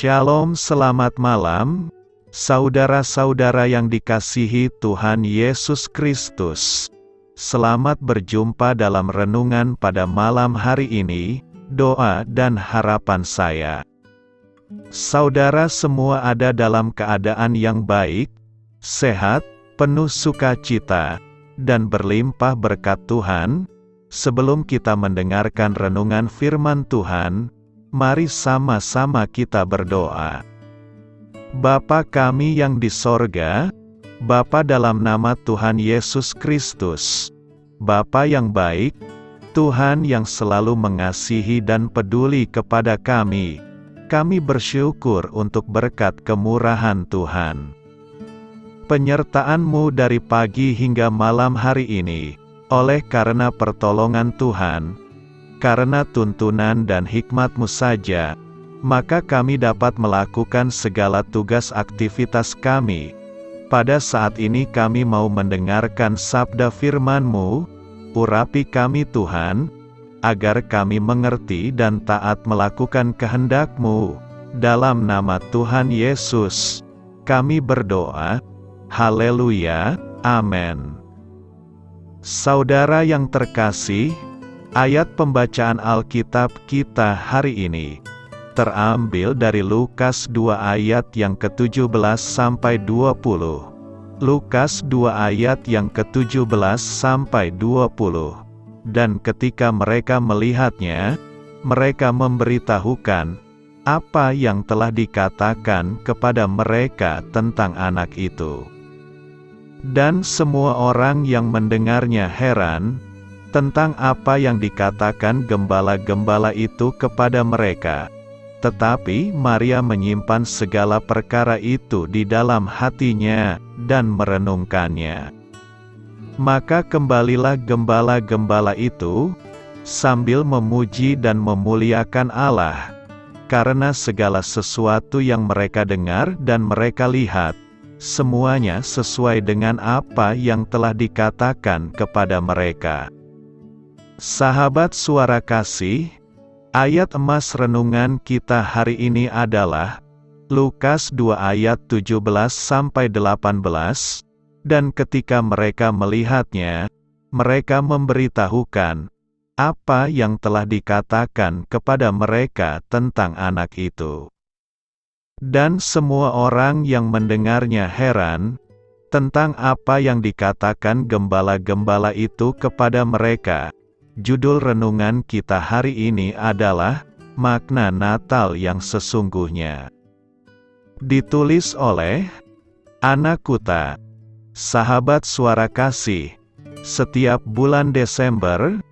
Shalom, selamat malam, saudara-saudara yang dikasihi Tuhan Yesus Kristus. Selamat berjumpa dalam renungan pada malam hari ini. Doa dan harapan saya, saudara semua ada dalam keadaan yang baik, sehat, penuh sukacita, dan berlimpah berkat Tuhan. Sebelum kita mendengarkan renungan firman Tuhan, mari sama-sama kita berdoa. Bapa kami yang di sorga, Bapa dalam nama Tuhan Yesus Kristus, Bapa yang baik, Tuhan yang selalu mengasihi dan peduli kepada kami bersyukur untuk berkat kemurahan Tuhan. Penyertaan-Mu dari pagi hingga malam hari ini, oleh karena pertolongan Tuhan, karena tuntunan dan hikmat-Mu saja, maka kami dapat melakukan segala tugas aktivitas kami. Pada saat ini kami mau mendengarkan sabda firman-Mu, urapi kami Tuhan, agar kami mengerti dan taat melakukan kehendak-Mu. Dalam nama Tuhan Yesus, kami berdoa. Haleluya, amin. Saudara yang terkasih, ayat pembacaan Alkitab kita hari ini terambil dari Lukas 2 ayat yang ke-17 sampai 20. Lukas 2 ayat yang ke-17 sampai 20. Dan ketika mereka melihatnya, mereka memberitahukan apa yang telah dikatakan kepada mereka tentang anak itu. Dan semua orang yang mendengarnya heran tentang apa yang dikatakan gembala-gembala itu kepada mereka. Tetapi Maria menyimpan segala perkara itu di dalam hatinya, dan merenungkannya. Maka kembalilah gembala-gembala itu, sambil memuji dan memuliakan Allah, karena segala sesuatu yang mereka dengar dan mereka lihat, semuanya sesuai dengan apa yang telah dikatakan kepada mereka. Sahabat suara kasih, ayat emas renungan kita hari ini adalah Lukas 2 ayat 17-18, dan ketika mereka melihatnya, mereka memberitahukan apa yang telah dikatakan kepada mereka tentang anak itu. Dan semua orang yang mendengarnya heran tentang apa yang dikatakan gembala-gembala itu kepada mereka. Judul renungan kita hari ini adalah Makna Natal yang Sesungguhnya. Ditulis oleh Ana Kuta. Sahabat suara kasih, setiap bulan Desember,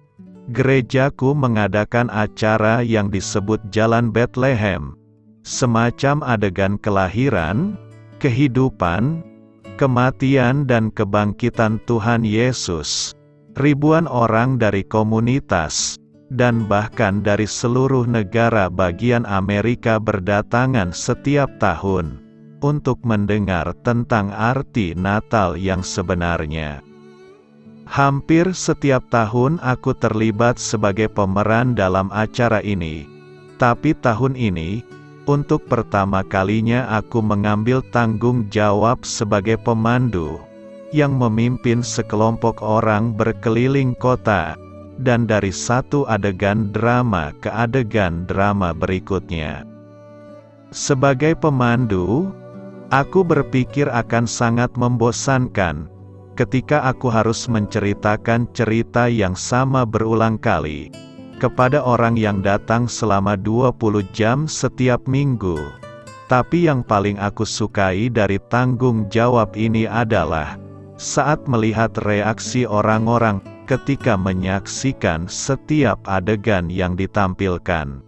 gerejaku mengadakan acara yang disebut Jalan Bethlehem, semacam adegan kelahiran, kehidupan, kematian dan kebangkitan Tuhan Yesus. Ribuan orang dari komunitas, dan bahkan dari seluruh negara bagian Amerika berdatangan setiap tahun, untuk mendengar tentang arti Natal yang sebenarnya. Hampir setiap tahun aku terlibat sebagai pemeran dalam acara ini, tapi tahun ini, untuk pertama kalinya aku mengambil tanggung jawab sebagai pemandu, yang memimpin sekelompok orang berkeliling kota, dan dari satu adegan drama ke adegan drama berikutnya. Sebagai pemandu, aku berpikir akan sangat membosankan, ketika aku harus menceritakan cerita yang sama berulang kali, kepada orang yang datang selama 20 jam setiap minggu. Tapi yang paling aku sukai dari tanggung jawab ini adalah saat melihat reaksi orang-orang ketika menyaksikan setiap adegan yang ditampilkan.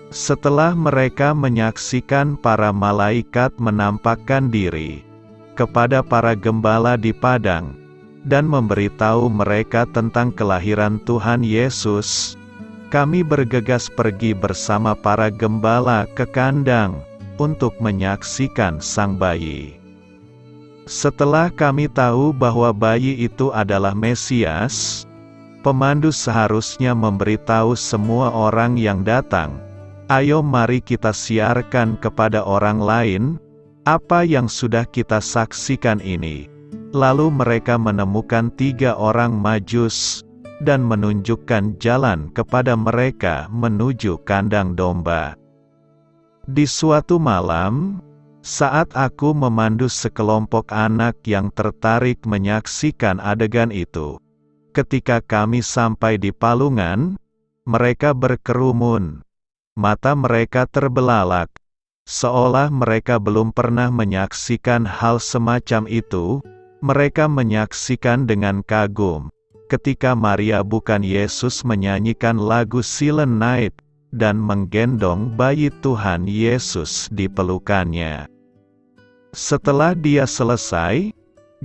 Setelah mereka menyaksikan para malaikat menampakkan diri kepada para gembala di padang, dan memberitahu mereka tentang kelahiran Tuhan Yesus, kami bergegas pergi bersama para gembala ke kandang, untuk menyaksikan sang bayi. Setelah kami tahu bahwa bayi itu adalah Mesias, pemandu seharusnya memberitahu semua orang yang datang, Ayo mari kita siarkan kepada orang lain apa yang sudah kita saksikan ini. Lalu mereka menemukan 3 orang Majus dan menunjukkan jalan kepada mereka menuju kandang domba. Di suatu malam, saat aku memandu sekelompok anak yang tertarik menyaksikan adegan itu, ketika kami sampai di palungan, mereka berkerumun. Mata mereka terbelalak, seolah mereka belum pernah menyaksikan hal semacam itu. Mereka menyaksikan dengan kagum ketika Maria bukan Yesus menyanyikan lagu Silent Night dan menggendong bayi Tuhan Yesus di pelukannya. Setelah dia selesai,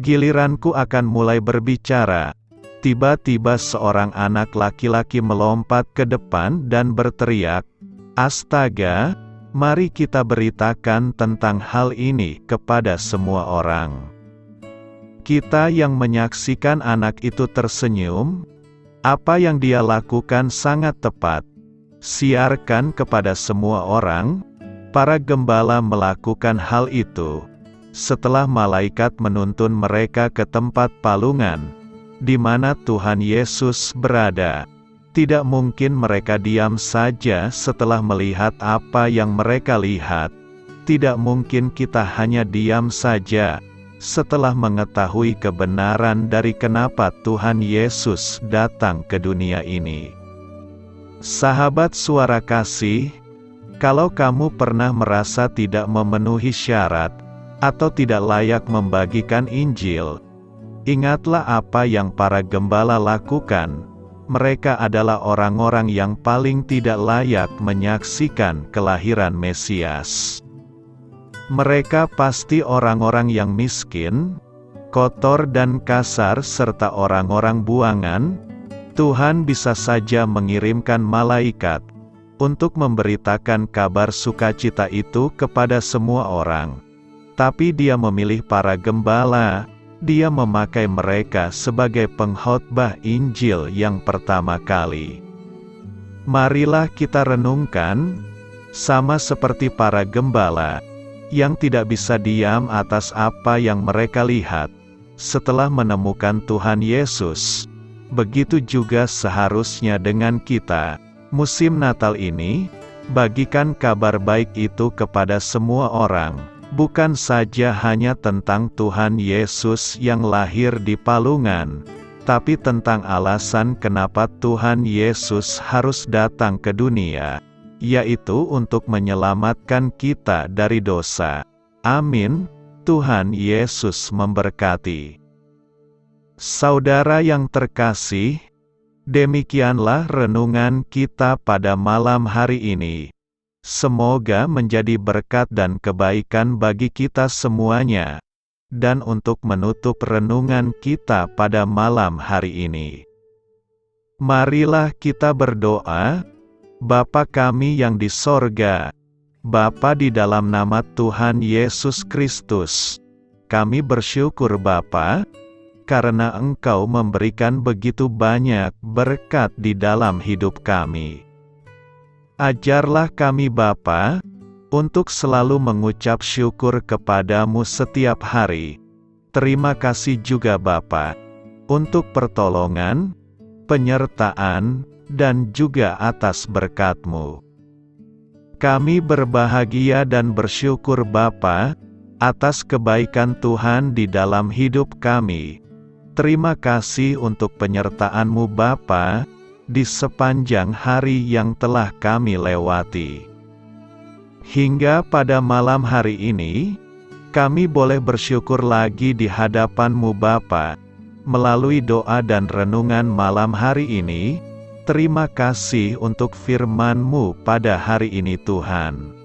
giliranku akan mulai berbicara. Tiba-tiba seorang anak laki-laki melompat ke depan dan berteriak, "Astaga, mari kita beritakan tentang hal ini kepada semua orang." Kita yang menyaksikan anak itu tersenyum. Apa yang dia lakukan sangat tepat. Siarkan kepada semua orang. Para gembala melakukan hal itu. Setelah malaikat menuntun mereka ke tempat palungan, di mana Tuhan Yesus berada, tidak mungkin mereka diam saja setelah melihat apa yang mereka lihat. Tidak mungkin kita hanya diam saja setelah mengetahui kebenaran dari kenapa Tuhan Yesus datang ke dunia ini. Sahabat Suara Kasih, kalau kamu pernah merasa tidak memenuhi syarat, atau tidak layak membagikan Injil, ingatlah apa yang para gembala lakukan. Mereka adalah orang-orang yang paling tidak layak menyaksikan kelahiran Mesias. Mereka pasti orang-orang yang miskin, kotor dan kasar serta orang-orang buangan. Tuhan bisa saja mengirimkan malaikat untuk memberitakan kabar sukacita itu kepada semua orang. Tapi Dia memilih para gembala. Dia memakai mereka sebagai pengkhotbah Injil yang pertama kali. Marilah kita renungkan, sama seperti para gembala yang tidak bisa diam atas apa yang mereka lihat setelah menemukan Tuhan Yesus. Begitu juga seharusnya dengan kita. Musim Natal ini, bagikan kabar baik itu kepada semua orang, bukan saja hanya tentang Tuhan Yesus yang lahir di palungan, tapi tentang alasan kenapa Tuhan Yesus harus datang ke dunia, yaitu untuk menyelamatkan kita dari dosa. Amin. Tuhan Yesus memberkati. Saudara yang terkasih, demikianlah renungan kita pada malam hari ini. Semoga menjadi berkat dan kebaikan bagi kita semuanya. Dan untuk menutup renungan kita pada malam hari ini, marilah kita berdoa. Bapa kami yang di sorga, Bapa di dalam nama Tuhan Yesus Kristus, kami bersyukur Bapa, karena Engkau memberikan begitu banyak berkat di dalam hidup kami. Ajarlah kami Bapa, untuk selalu mengucap syukur kepadamu setiap hari. Terima kasih juga Bapa, untuk pertolongan, penyertaan, dan juga atas berkat-Mu. Kami berbahagia dan bersyukur Bapa, atas kebaikan Tuhan di dalam hidup kami. Terima kasih untuk penyertaan-Mu Bapa, di sepanjang hari yang telah kami lewati. Hingga pada malam hari ini, kami boleh bersyukur lagi di hadapan-Mu Bapa, melalui doa dan renungan malam hari ini. Terima kasih untuk firman-Mu pada hari ini Tuhan.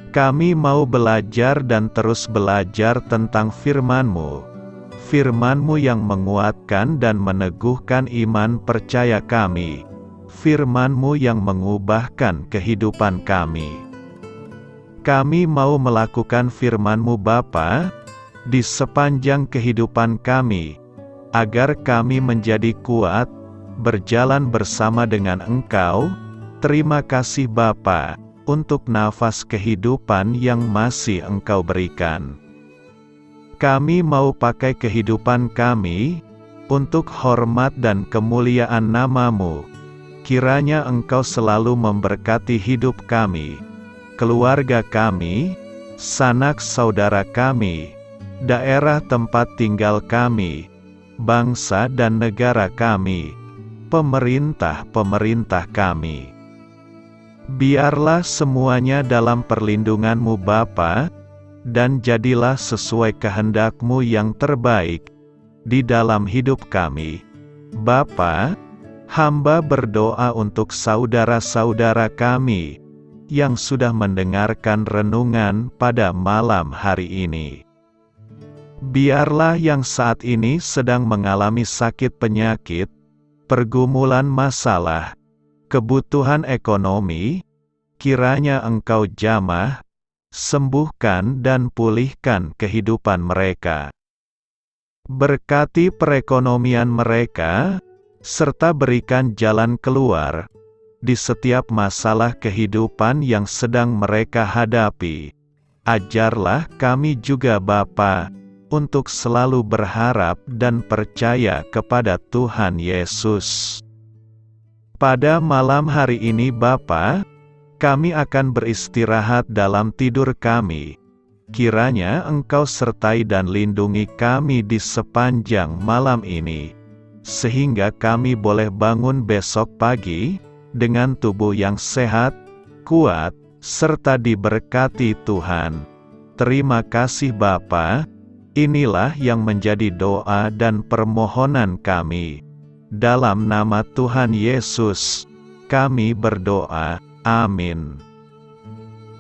Kami mau belajar dan terus belajar tentang firman-Mu. Firman-Mu yang menguatkan dan meneguhkan iman percaya kami. Firman-Mu yang mengubahkan kehidupan kami. Kami mau melakukan firman-Mu Bapa, di sepanjang kehidupan kami, agar kami menjadi kuat, berjalan bersama dengan Engkau. Terima kasih Bapa. untuk nafas kehidupan yang masih Engkau berikan. Kami mau pakai kehidupan kami untuk hormat dan kemuliaan nama-Mu. Kiranya Engkau selalu memberkati hidup kami, keluarga kami, sanak saudara kami, daerah tempat tinggal kami, bangsa dan negara kami, pemerintah-pemerintah kami. Biarlah semuanya dalam perlindungan-Mu Bapa, dan jadilah sesuai kehendak-Mu yang terbaik di dalam hidup kami. Bapa, hamba berdoa untuk saudara-saudara kami yang sudah mendengarkan renungan pada malam hari ini. Biarlah yang saat ini sedang mengalami sakit penyakit, pergumulan masalah, kebutuhan ekonomi, kiranya Engkau jamah, sembuhkan dan pulihkan kehidupan mereka. Berkati perekonomian mereka, serta berikan jalan keluar di setiap masalah kehidupan yang sedang mereka hadapi. Ajarlah kami juga Bapa, untuk selalu berharap dan percaya kepada Tuhan Yesus. Pada malam hari ini Bapa, kami akan beristirahat dalam tidur kami. Kiranya Engkau sertai dan lindungi kami di sepanjang malam ini, sehingga kami boleh bangun besok pagi dengan tubuh yang sehat, kuat, serta diberkati Tuhan. Terima kasih Bapa. Inilah yang menjadi doa dan permohonan kami. Dalam nama Tuhan Yesus, kami berdoa. Amin.